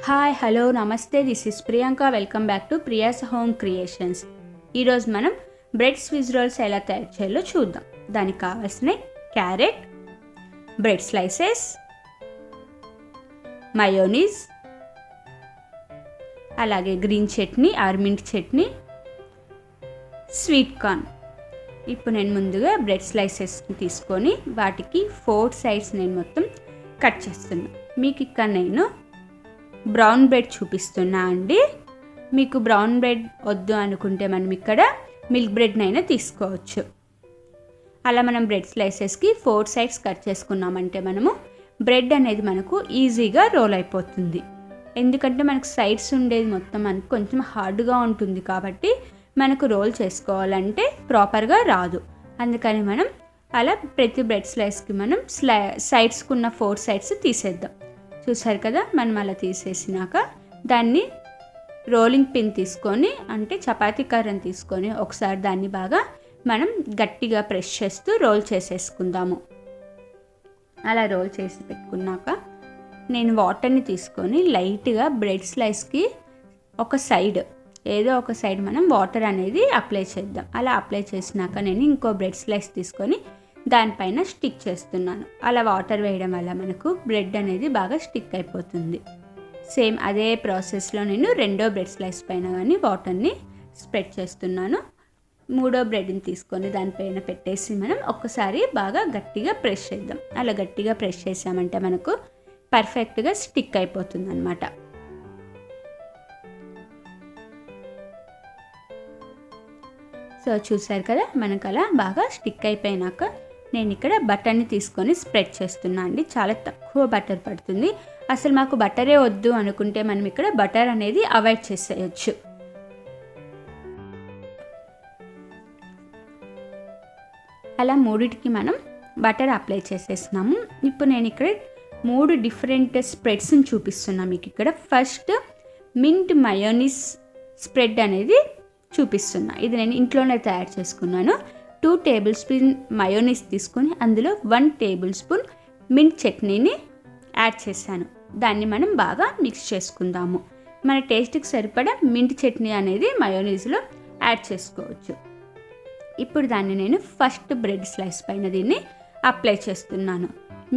Hi hello నమస్తే, this is Priyanka. Welcome back to Priya's home creations. ఈరోజు మనం బ్రెడ్ స్విజ్ రోల్స్ ఎలా తయారు చేయాలో చూద్దాం. దానికి కావాల్సిన క్యారెట్, బ్రెడ్ స్లైసెస్, మయోనీస్, అలాగే green chutney or mint chutney, sweet corn. ఇప్పుడు నేను ముందుగా బ్రెడ్ స్లైసెస్ని తీసుకొని వాటికి 4 సైడ్స్ నేను మొత్తం కట్ చేస్తున్నాను. మీకు ఇక్కడ నేను బ్రౌన్ బ్రెడ్ చూపిస్తున్నా అండి. మీకు బ్రౌన్ బ్రెడ్ వద్దు అనుకుంటే మనం ఇక్కడ మిల్క్ బ్రెడ్నైనా తీసుకోవచ్చు. అలా మనం బ్రెడ్ స్లైసెస్కి 4 సైడ్స్ కట్ చేసుకున్నామంటే మనము బ్రెడ్ అనేది మనకు ఈజీగా రోల్ అయిపోతుంది. ఎందుకంటే మనకు సైడ్స్ ఉండేది మొత్తం మనకు కొంచెం హార్డ్గా ఉంటుంది కాబట్టి మనకు రోల్ చేసుకోవాలంటే ప్రాపర్గా రాదు. అందుకని మనం అలా ప్రతి బ్రెడ్ స్లైస్కి మనం సైడ్స్కున్న 4 సైడ్స్ తీసేద్దాం. చూసారు కదా, మనం అలా తీసేసినాక దాన్ని రోలింగ్ పిన్ తీసుకొని, అంటే చపాతీ కర్రని తీసుకొని ఒకసారి దాన్ని బాగా మనం గట్టిగా ప్రెస్ చేస్తూ రోల్ చేసేసుకుందాము. అలా రోల్ చేసి పెట్టుకున్నాక నేను వాటర్ని తీసుకొని లైట్గా బ్రెడ్ స్లైస్కి ఒక సైడ్, ఏదో ఒక సైడ్ మనం వాటర్ అనేది అప్లై చేద్దాం. అలా అప్లై చేసినాక నేను ఇంకో బ్రెడ్ స్లైస్ తీసుకొని దానిపైన స్టిక్ చేస్తున్నాను. అలా వాటర్ వేయడం వల్ల మనకు బ్రెడ్ అనేది బాగా స్టిక్ అయిపోతుంది. సేమ్ అదే ప్రాసెస్లో నేను రెండో బ్రెడ్ స్లైస్ పైన కానీ వాటర్ని స్ప్రెడ్ చేస్తున్నాను. మూడో బ్రెడ్ని తీసుకొని దానిపైన పెట్టేసి మనం ఒక్కసారి బాగా గట్టిగా ప్రెస్ చేద్దాం. అలా గట్టిగా ప్రెస్ చేసామంటే మనకు పర్ఫెక్ట్గా స్టిక్ అయిపోతుంది అన్నమాట. సో చూసారు కదా, మనకు అలా బాగా స్టిక్ అయిపోయినాక నేను ఇక్కడ బటర్ని తీసుకొని స్ప్రెడ్ చేస్తున్నా అండి. చాలా తక్కువ బటర్ పడుతుంది. అసలు మాకు బటరే వద్దు అనుకుంటే మనం ఇక్కడ బటర్ అనేది అవాయిడ్ చేసేయచ్చు. అలా మూడిటికి మనం బటర్ అప్లై చేసేసినాము. ఇప్పుడు నేను ఇక్కడ 3 డిఫరెంట్ స్ప్రెడ్స్ని చూపిస్తున్నా మీకు. ఇక్కడ ఫస్ట్ మింట్ మయోనీస్ స్ప్రెడ్ అనేది చూపిస్తున్నా. ఇది నేను ఇంట్లోనే తయారు చేసుకున్నాను. 2 టేబుల్ స్పూన్ మయోనీస్ తీసుకొని అందులో 1 టేబుల్ స్పూన్ మింట్ చట్నీని యాడ్ చేశాను. దాన్ని మనం బాగా మిక్స్ చేసుకుందాము. మన టేస్ట్కి సరిపడా మింట్ చట్నీ అనేది మయోనీస్లో యాడ్ చేసుకోవచ్చు. ఇప్పుడు దాన్ని నేను ఫస్ట్ బ్రెడ్ స్లైస్ పైన దీన్ని అప్లై చేస్తున్నాను.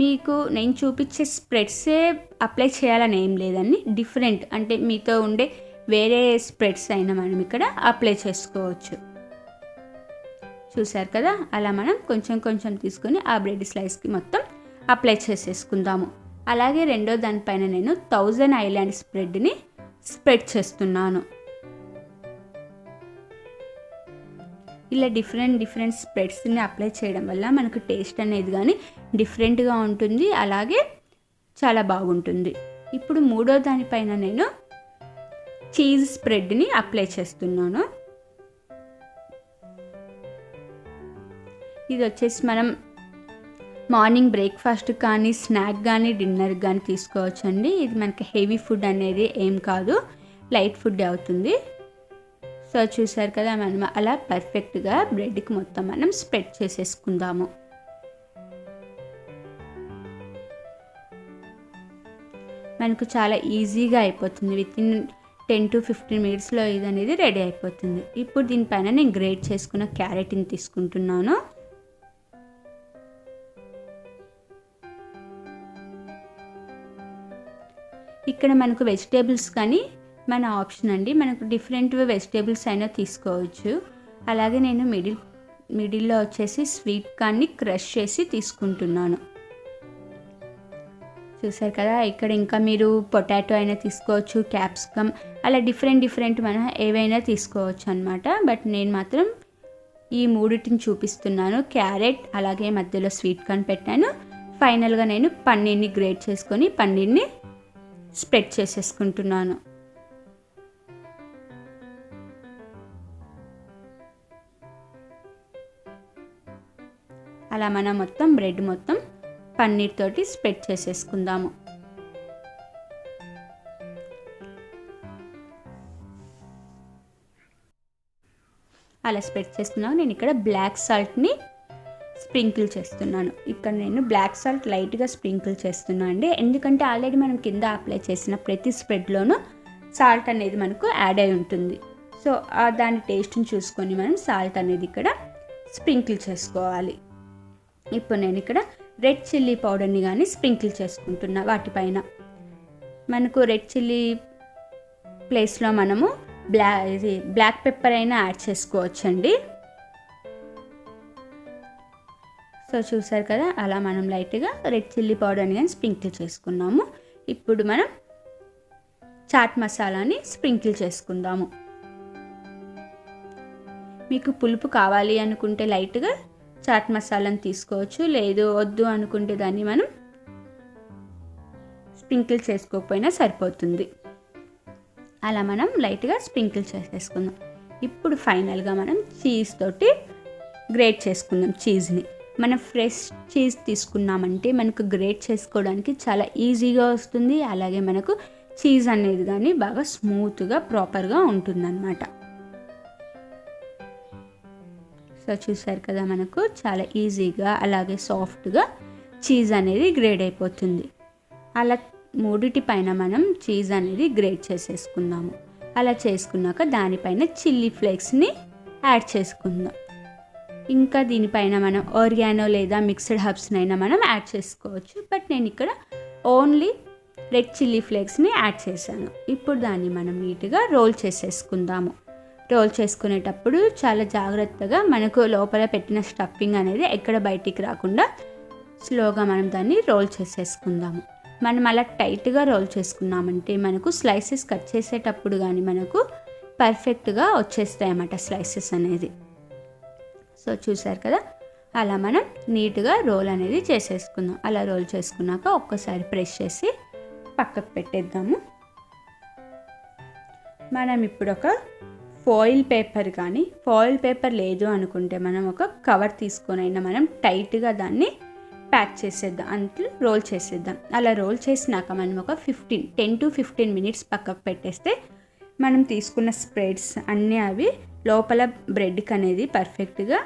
మీకు నేను చూపించే స్ప్రెడ్సే అప్లై చేయాలని ఏం లేదండి. డిఫరెంట్ అంటే మీతో ఉండే వేరే స్ప్రెడ్స్ అయినా మనం ఇక్కడ అప్లై చేసుకోవచ్చు. చూసారు కదా, అలా మనం కొంచెం కొంచెం తీసుకొని ఆ బ్రెడ్ స్లైస్కి మొత్తం అప్లై చేసేసుకుందాము. అలాగే రెండో దానిపైన నేను 1000 ఐలాండ్ స్ప్రెడ్ని స్ప్రెడ్ చేస్తున్నాను. ఇలా డిఫరెంట్ స్ప్రెడ్స్ని అప్లై చేయడం వల్ల మనకు టేస్ట్ అనేది కానీ డిఫరెంట్గా ఉంటుంది, అలాగే చాలా బాగుంటుంది. ఇప్పుడు మూడో దానిపైన నేను చీజ్ స్ప్రెడ్ని అప్లై చేస్తున్నాను. ఇది వచ్చేసి మనం మార్నింగ్ బ్రేక్ఫాస్ట్ కానీ స్నాక్ కానీ డిన్నర్ కానీ తీసుకోవచ్చండి. ఇది మనకి హెవీ ఫుడ్ అనేది ఏం కాదు, లైట్ ఫుడ్ అవుతుంది. సో చూసారు కదా, మనం అలా పర్ఫెక్ట్గా బ్రెడ్కి మొత్తం మనం స్ప్రెడ్ చేసేసుకుందాము. మనకు చాలా ఈజీగా అయిపోతుంది. వితిన్ 10 to 15 మినిట్స్లో ఇది అనేది రెడీ అయిపోతుంది. ఇప్పుడు దీనిపైన నేను గ్రేట్ చేసుకున్న క్యారెట్ని తీసుకుంటున్నాను. ఇక్కడ మనకు వెజిటేబుల్స్ కానీ మన ఆప్షన్ అండి, మనకు డిఫరెంట్ వెజిటేబుల్స్ అయినా తీసుకోవచ్చు. అలాగే నేను మిడిల్లో వచ్చేసి స్వీట్ కార్న్ని క్రష్ చేసి తీసుకుంటున్నాను. చూసారు కదా, ఇక్కడ ఇంకా మీరు పొటాటో అయినా తీసుకోవచ్చు, క్యాప్సికమ్, అలా డిఫరెంట్ మనం ఏవైనా తీసుకోవచ్చు అన్నమాట. బట్ నేను మాత్రం ఈ మూడిటిని చూపిస్తున్నాను. క్యారెట్ అలాగే మధ్యలో స్వీట్ కార్న్ పెట్టాను. ఫైనల్గా నేను పన్నీర్ని గ్రేట్ చేసుకొని పన్నీర్ని స్ప్రెడ్ చేసేసుకుంటున్నాను. అలా మనం మొత్తం బ్రెడ్ మొత్తం పన్నీర్ తోటి స్ప్రెడ్ చేసేసుకుందాము. అలా స్ప్రెడ్ చేసుకున్నాక నేను ఇక్కడ బ్లాక్ సాల్ట్ని స్ప్రింకిల్ చేస్తున్నాను. ఇక్కడ నేను బ్లాక్ సాల్ట్ లైట్గా స్ప్రింకిల్ చేస్తున్నాను అండి, ఎందుకంటే ఆల్రెడీ మనం కింద అప్లై చేసిన ప్రతి స్ప్రెడ్లోనూ సాల్ట్ అనేది మనకు యాడ్ అయి ఉంటుంది. సో దాని టేస్ట్ని చూసుకొని మనం సాల్ట్ అనేది ఇక్కడ స్ప్రింకిల్ చేసుకోవాలి. ఇప్పుడు నేను ఇక్కడ రెడ్ చిల్లీ పౌడర్ని కానీ స్ప్రింకిల్ చేసుకుంటున్నా వాటిపైన. మనకు రెడ్ చిల్లీ ప్లేస్లో మనము బ్లాక్ పెప్పర్ అయినా యాడ్ చేసుకోవచ్చండి. సో చూసారు కదా, అలా మనం లైట్గా రెడ్ చిల్లీ పౌడర్ని కానీ స్ప్రింకిల్ చేసుకున్నాము. ఇప్పుడు మనం చాట్ మసాలాని స్ప్రింకిల్ చేసుకుందాము. మీకు పులుపు కావాలి అనుకుంటే లైట్గా చాట్ మసాలాని తీసుకోవచ్చు, లేదు వద్దు అనుకుంటే దాన్ని మనం స్ప్రింకిల్ చేసుకోకపోయినా సరిపోతుంది. అలా మనం లైట్గా స్ప్రింకిల్ చేసేసుకుందాం. ఇప్పుడు ఫైనల్గా మనం చీజ్ తోటి గ్రేట్ చేసుకుందాం. చీజ్ని మనం ఫ్రెష్ చీజ్ తీసుకున్నామంటే మనకు గ్రేట్ చేసుకోవడానికి చాలా ఈజీగా వస్తుంది. అలాగే మనకు చీజ్ అనేది కానీ బాగా స్మూత్గా ప్రాపర్గా ఉంటుందన్నమాట. సో చూసారు కదా, మనకు చాలా ఈజీగా అలాగే సాఫ్ట్గా చీజ్ అనేది గ్రేడ్ అయిపోతుంది. అలా మూడిటి పైన మనం చీజ్ అనేది గ్రేట్ చేసేసుకుందాము. అలా చేసుకున్నాక దానిపైన చిల్లీ ఫ్లేక్స్ని యాడ్ చేసుకుందాం. ఇంకా దీనిపైన మనం ఆరిగానో లేదా మిక్స్డ్ హర్బ్స్నైనా మనం యాడ్ చేసుకోవచ్చు. బట్ నేను ఇక్కడ ఓన్లీ రెడ్ చిల్లీ ఫ్లేక్స్ని యాడ్ చేశాను. ఇప్పుడు దాన్ని మనం నీట్గా రోల్ చేసేసుకుందాము. రోల్ చేసుకునేటప్పుడు చాలా జాగ్రత్తగా మనకు లోపల పెట్టిన స్టఫింగ్ అనేది ఎక్కడ బయటికి రాకుండా స్లోగా మనం దాన్ని రోల్ చేసేసుకుందాము. మనం అలా టైట్గా రోల్ చేసుకున్నామంటే మనకు స్లైసెస్ కట్ చేసేటప్పుడు కానీ మనకు పర్ఫెక్ట్గా వచ్చేస్తాయి అన్నమాట స్లైసెస్ అనేది. సో చూసారు కదా, అలా మనం నీట్గా రోల్ అనేది చేసేసుకుందాం. అలా రోల్ చేసుకున్నాక ఒక్కసారి ప్రెస్ చేసి పక్కకు పెట్టేద్దాము. మనం ఇప్పుడు ఒక ఫాయిల్ పేపర్ కానీ, ఫాయిల్ పేపర్ లేదు అనుకుంటే మనం ఒక కవర్ తీసుకొని అయినా మనం టైట్గా దాన్ని ప్యాక్ చేసేద్దాం, అంటే రోల్ చేసేద్దాం. అలా రోల్ చేసినాక మనం ఒక 10 to 15 minutes పక్కకు పెట్టేస్తే మనం తీసుకున్న స్ప్రెడ్స్ అన్నీ అవి లోపల బ్రెడ్కి అనేది పర్ఫెక్ట్గా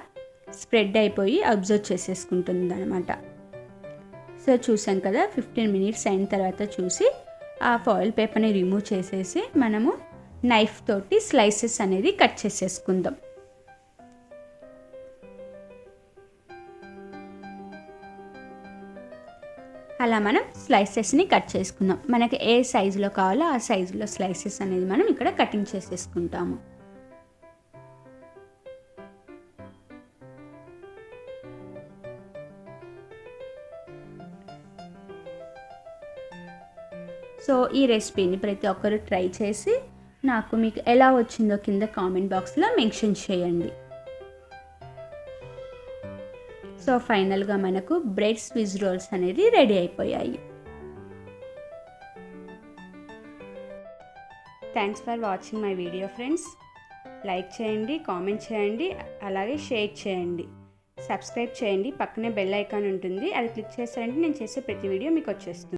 స్ప్రెడ్ అయిపోయి అబ్జర్వ్ చేసేసుకుంటుంది అనమాట. సో చూసాం కదా, 15 minutes అయిన తర్వాత చూసి ఆ ఫాయిల్ పేపర్ని రిమూవ్ చేసేసి మనము నైఫ్ తోటి స్లైసెస్ అనేది కట్ చేసేసుకుందాం. అలా మనం స్లైసెస్ని కట్ చేసుకుందాం. మనకి ఏ సైజులో కావాలో ఆ సైజులో స్లైసెస్ అనేది మనం ఇక్కడ కటింగ్ చేసేసుకుంటాము. సో ఈ రెసిపీని ప్రతి ఒక్కరు ట్రై చేసి నాకు మీకు ఎలా వచ్చిందో కింద కామెంట్ బాక్స్లో మెన్షన్ చేయండి. సో ఫైనల్గా మనకు బ్రెడ్ స్విజ్ రోల్స్ అనేది రెడీ అయిపోయాయి. Thanks for watching my video friends. Like చేయండి, కామెంట్ చేయండి, అలాగే షేర్ చేయండి, సబ్స్క్రైబ్ చేయండి. పక్కనే బెల్ ఐకాన్ ఉంటుంది, అది క్లిక్ చేస్తారంటే నేను చేసే ప్రతి వీడియో మీకు వచ్చేస్తుంది.